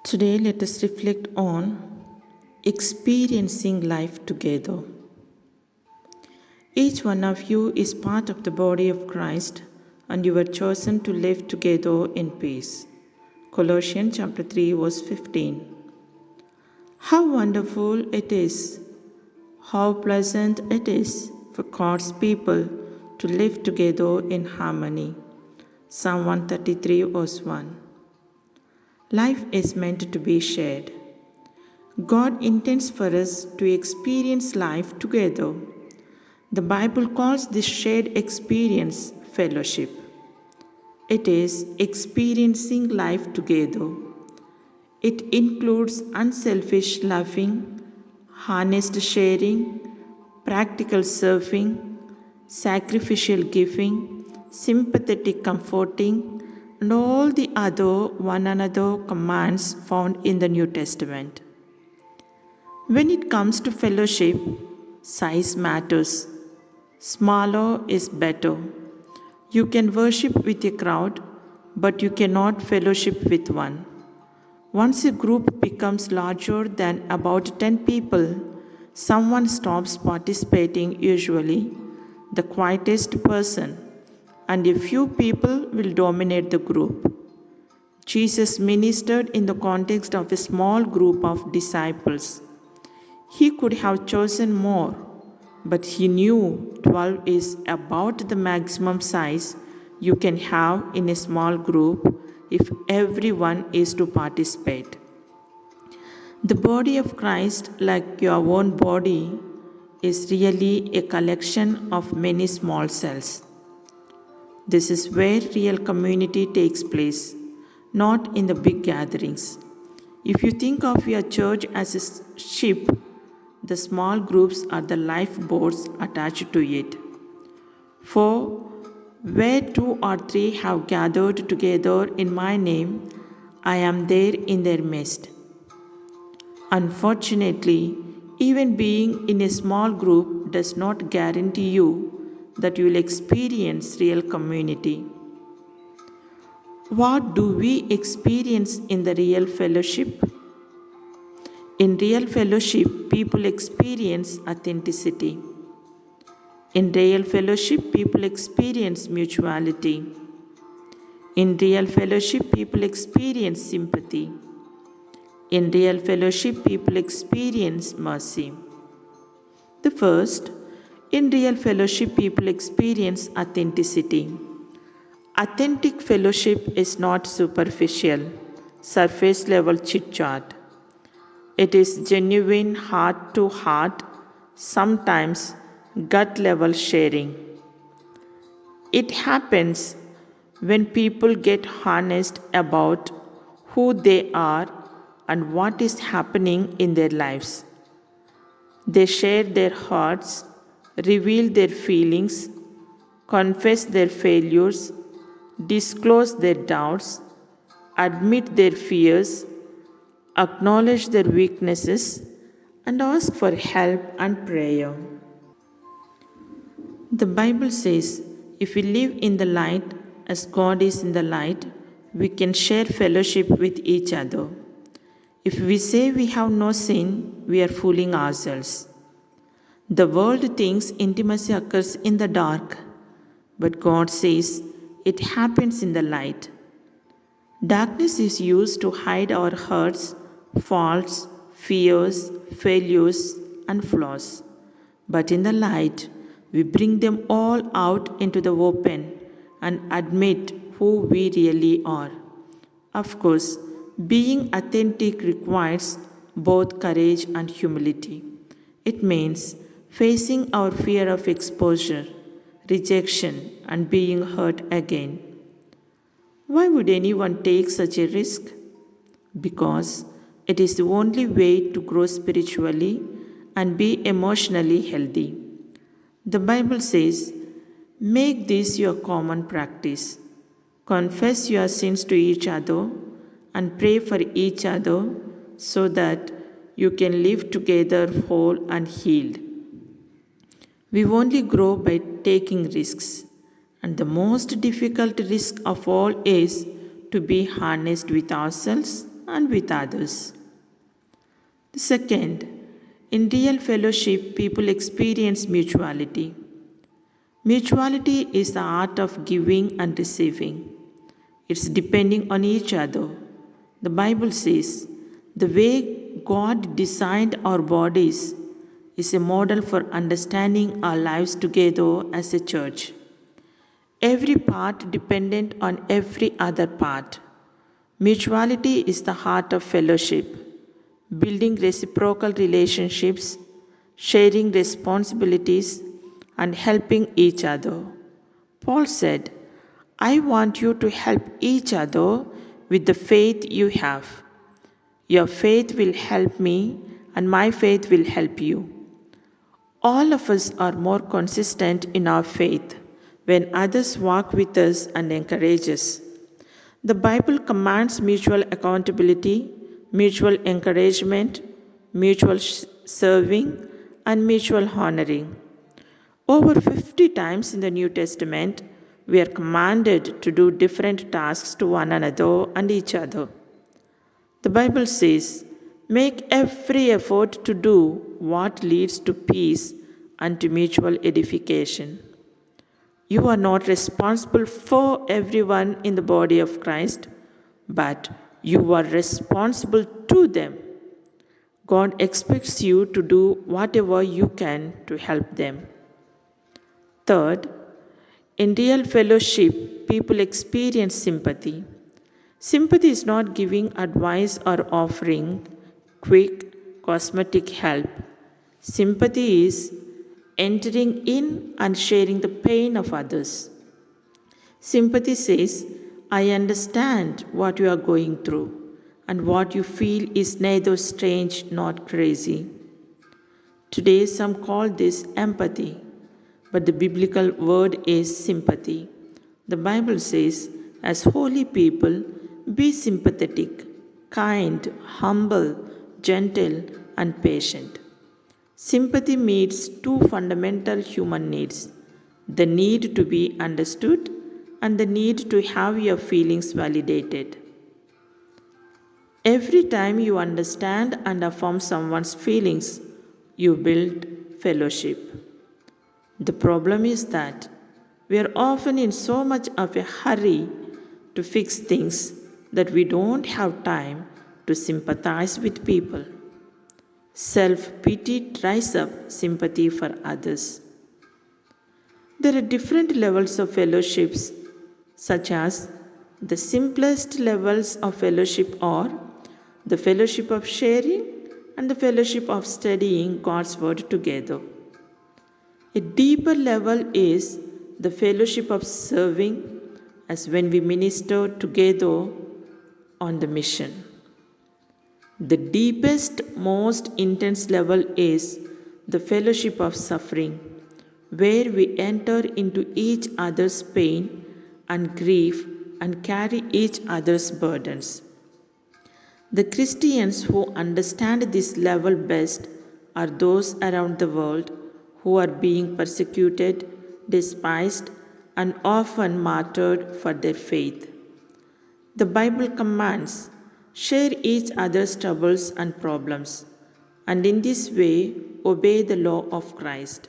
Today, let us reflect on experiencing life together. Each one of you is part of the body of Christ, and you were chosen to live together in peace. Colossians chapter 3 verse 15. How wonderful it is, how pleasant it is for God's people to live together in harmony. Psalm 133 verse 1. Life is meant to be shared. God intends for us to experience life together. The Bible calls this shared experience fellowship. It is experiencing life together. It includes unselfish loving, honest sharing, practical serving, sacrificial giving, sympathetic comforting, and all the other one another commands found in the New Testament. When it comes to fellowship, size matters. Smaller is better. You can worship with a crowd, but you cannot fellowship with one. Once a group becomes larger than about 10 people, someone stops participating, usually the quietest person, and a few people will dominate the group. Jesus ministered in the context of a small group of disciples. He could have chosen more, but he knew 12 is about the maximum size you can have in a small group if everyone is to participate. The body of Christ, like your own body, is really a collection of many small cells. This is where real community takes place, not in the big gatherings. If you think of your church as a ship, the small groups are the lifeboats attached to it. For where two or three have gathered together in my name, I am there in their midst. Unfortunately, even being in a small group does not guarantee you that you will experience real community. What do we experience in the real fellowship? In real fellowship, people experience authenticity. In real fellowship, people experience mutuality. In real fellowship, people experience sympathy. In real fellowship, people experience mercy. The first, in real fellowship, people experience authenticity. Authentic fellowship is not superficial, surface level chit chat. It is genuine heart to heart, sometimes gut level sharing. It happens when people get honest about who they are and what is happening in their lives. They share their hearts, reveal their feelings, confess their failures, disclose their doubts, admit their fears, acknowledge their weaknesses, and ask for help and prayer. The Bible says, if we live in the light as God is in the light, we can share fellowship with each other. If we say we have no sin, we are fooling ourselves. The world thinks intimacy occurs in the dark, but God says it happens in the light. Darkness is used to hide our hurts, faults, fears, failures, and flaws. But in the light, we bring them all out into the open and admit who we really are. Of course, being authentic requires both courage and humility. It means facing our fear of exposure, rejection, and being hurt again. Why would anyone take such a risk? Because it is the only way to grow spiritually and be emotionally healthy. The Bible says, make this your common practice. Confess your sins to each other and pray for each other so that you can live together whole and healed. We only grow by taking risks, and the most difficult risk of all is to be honest with ourselves and with others. The second, in real fellowship, people experience mutuality. Mutuality is the art of giving and receiving. It's depending on each other. The Bible says, the way God designed our bodies is a model for understanding our lives together as a church. Every part dependent on every other part. Mutuality is the heart of fellowship, building reciprocal relationships, sharing responsibilities, and helping each other. Paul said, I want you to help each other with the faith you have. Your faith will help me, and my faith will help you. All of us are more consistent in our faith when others walk with us and encourage us. The Bible commands mutual accountability, mutual encouragement, mutual serving, and mutual honoring. Over 50 times in the New Testament, we are commanded to do different tasks to one another and each other. The Bible says, make every effort to do what leads to peace and to mutual edification. You are not responsible for everyone in the body of Christ, but you are responsible to them. God expects you to do whatever you can to help them. Third, in real fellowship, people experience sympathy. Sympathy is not giving advice or offering quick cosmetic help. Sympathy is entering in and sharing the pain of others. Sympathy says, I understand what you are going through, and what you feel is neither strange nor crazy. Today, some call this empathy, but the biblical word is sympathy. The Bible says, as holy people, be sympathetic, kind, humble, gentle, and patient. Sympathy meets two fundamental human needs, the need to be understood and the need to have your feelings validated. Every time you understand and affirm someone's feelings, you build fellowship. The problem is that we are often in so much of a hurry to fix things that we don't have time to sympathize with people. Self-pity dries up sympathy for others. There are different levels of fellowships, such as the simplest levels of fellowship are the fellowship of sharing and the fellowship of studying God's Word together. A deeper level is the fellowship of serving, as when we minister together on the mission. The deepest, most intense level is the fellowship of suffering, where we enter into each other's pain and grief and carry each other's burdens. The Christians who understand this level best are those around the world who are being persecuted, despised, and often martyred for their faith. The Bible commands, share each other's troubles and problems, and in this way obey the law of Christ.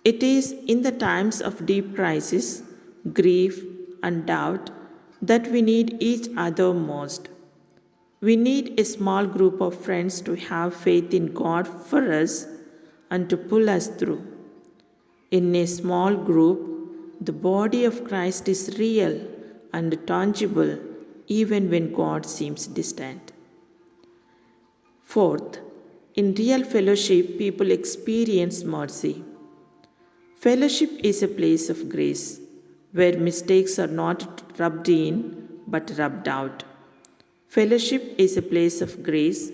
It is in the times of deep crisis, grief, and doubt that we need each other most. We need a small group of friends to have faith in God for us and to pull us through. In a small group, the body of Christ is real and tangible even when God seems distant. Fourth, in real fellowship, people experience mercy. Fellowship is a place of grace where mistakes are not rubbed in but rubbed out. Fellowship is a place of grace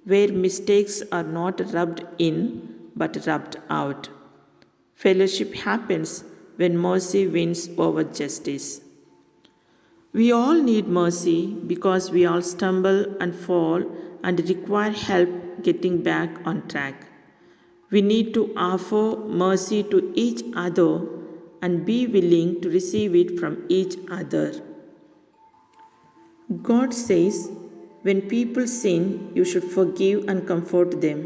where mistakes are not rubbed in but rubbed out. Fellowship happens when mercy wins over justice. We all need mercy because we all stumble and fall and require help getting back on track. We need to offer mercy to each other and be willing to receive it from each other. God says, When people sin, you should forgive and comfort them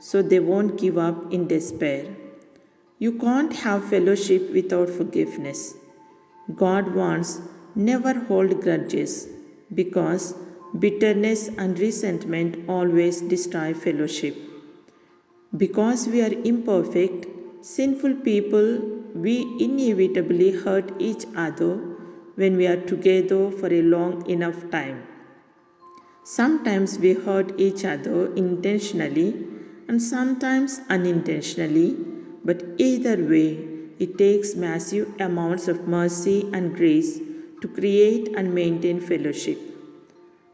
so they won't give up in despair. You can't have fellowship without forgiveness. God wants never hold grudges because bitterness and resentment always destroy fellowship. Because we are imperfect, sinful people, we inevitably hurt each other when we are together for a long enough time. Sometimes we hurt each other intentionally and sometimes unintentionally, but either way, it takes massive amounts of mercy and grace to create and maintain fellowship.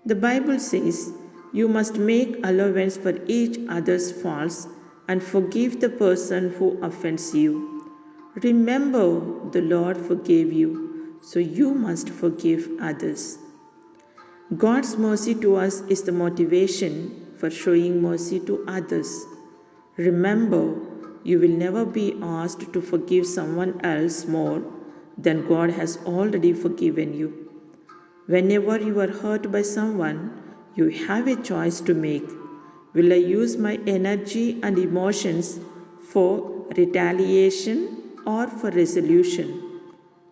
The Bible says, "You must make allowance for each other's faults and forgive the person who offends you." Remember, the Lord forgave you, so you must forgive others. God's mercy to us is the motivation for showing mercy to others. Remember, you will never be asked to forgive someone else more than God has already forgiven you. Whenever you are hurt by someone, you have a choice to make. Will I use my energy and emotions for retaliation or for resolution?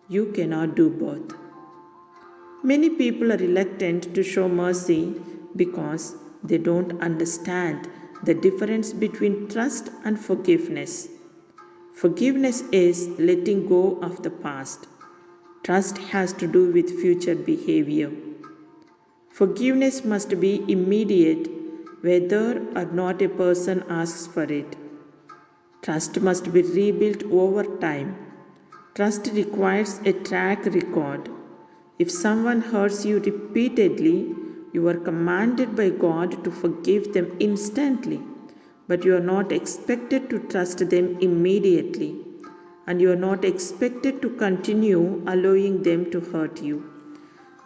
You cannot do both. Many people are reluctant to show mercy because they don't understand the difference between trust and forgiveness. Forgiveness is letting go of the past. Trust has to do with future behavior. Forgiveness must be immediate whether or not a person asks for it. Trust must be rebuilt over time. Trust requires a track record. If someone hurts you repeatedly, you are commanded by God to forgive them instantly, but you are not expected to trust them immediately, and you are not expected to continue allowing them to hurt you.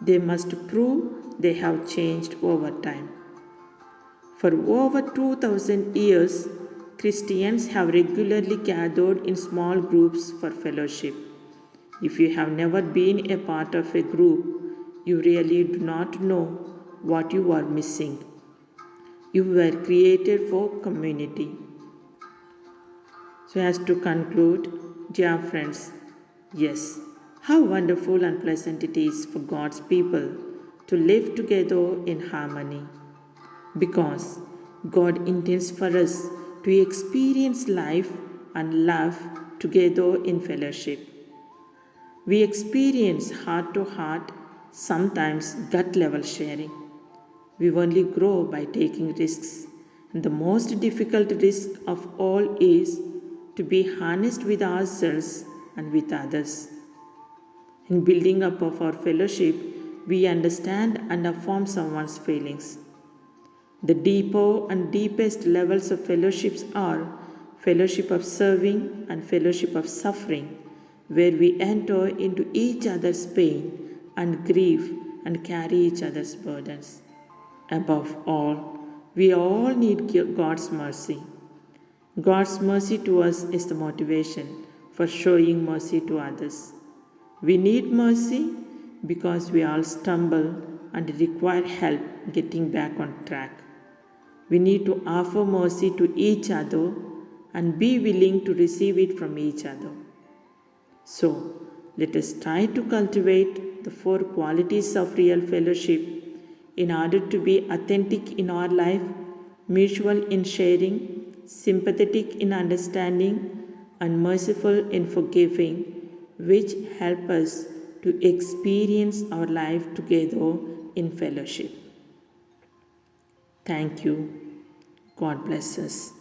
They must prove they have changed over time. For over 2000 years, Christians have regularly gathered in small groups for fellowship. If you have never been a part of a group, you really do not know what you are missing. You were created for community. So, as to conclude, dear friends, yes, how wonderful and pleasant it is for God's people to live together in harmony. Because God intends for us to experience life and love together in fellowship. We experience heart to heart, sometimes gut level sharing. We only grow by taking risks. And the most difficult risk of all is to be honest with ourselves and with others. In building up of our fellowship, we understand and affirm someone's feelings. The deeper and deepest levels of fellowships are fellowship of serving and fellowship of suffering, where we enter into each other's pain and grief and carry each other's burdens. Above all, we all need God's mercy. God's mercy to us is the motivation for showing mercy to others. We need mercy because we all stumble and require help getting back on track. We need to offer mercy to each other and be willing to receive it from each other. So, let us try to cultivate the 4 qualities of real fellowship in order to be authentic in our life, mutual in sharing, sympathetic in understanding, and merciful in forgiving, which help us to experience our life together in fellowship. Thank you. God bless us.